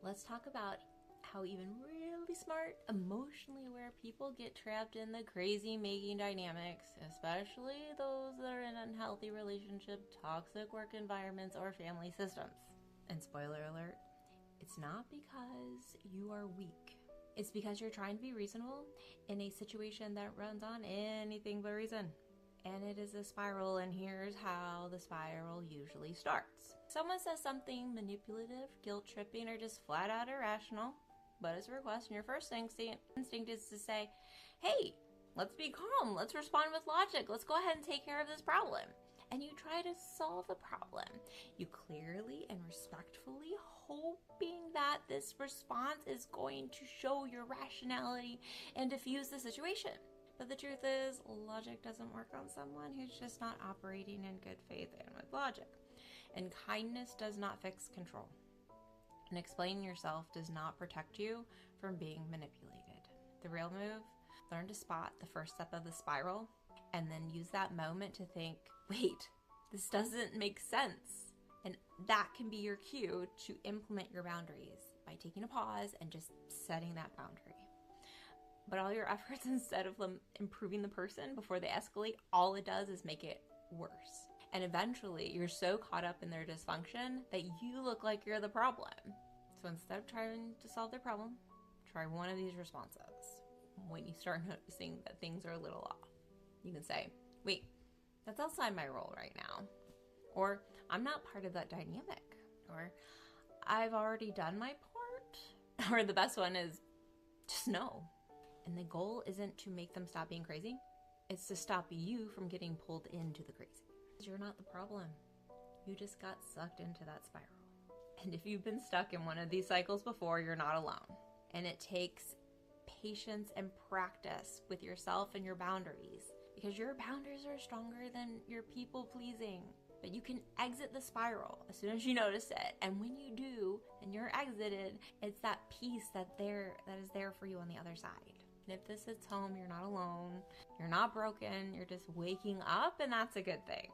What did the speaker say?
Let's talk about how even really smart, emotionally aware people get trapped in the crazy making dynamics, especially those that are in unhealthy relationship, toxic work environments, or family systems. And spoiler alert, it's not because you are weak. It's because you're trying to be reasonable in a situation that runs on anything but reason. And it is a spiral, and here's how the spiral usually starts. Someone says something manipulative, guilt-tripping, or just flat out irrational, but it's a request, and your first instinct is to say, hey, let's be calm, let's respond with logic, let's go ahead and take care of this problem. And you try to solve the problem. You clearly and respectfully hoping that this response is going to show your rationality and diffuse the situation. But the truth is, logic doesn't work on someone who's just not operating in good faith and with logic. And kindness does not fix control. And explaining yourself does not protect you from being manipulated. The real move, learn to spot the first step of the spiral and then use that moment to think, wait, this doesn't make sense. And that can be your cue to implement your boundaries by taking a pause and just setting that boundary. But all your efforts, instead of them improving the person before they escalate, all it does is make it worse. And eventually, you're so caught up in their dysfunction that you look like you're the problem. So instead of trying to solve their problem, try one of these responses. When you start noticing that things are a little off, you can say, wait, that's outside my role right now. Or, I'm not part of that dynamic. Or, I've already done my part. Or the best one is, just no. And the goal isn't to make them stop being crazy. It's to stop you from getting pulled into the crazy. You're not the problem. You just got sucked into that spiral. And if you've been stuck in one of these cycles before, you're not alone. And it takes patience and practice with yourself and your boundaries, because your boundaries are stronger than your people pleasing. But you can exit the spiral as soon as you notice it. And when you do, and you're exited, it's that peace that is there for you on the other side. And if this hits home, you're not alone, you're not broken, you're just waking up, and that's a good thing.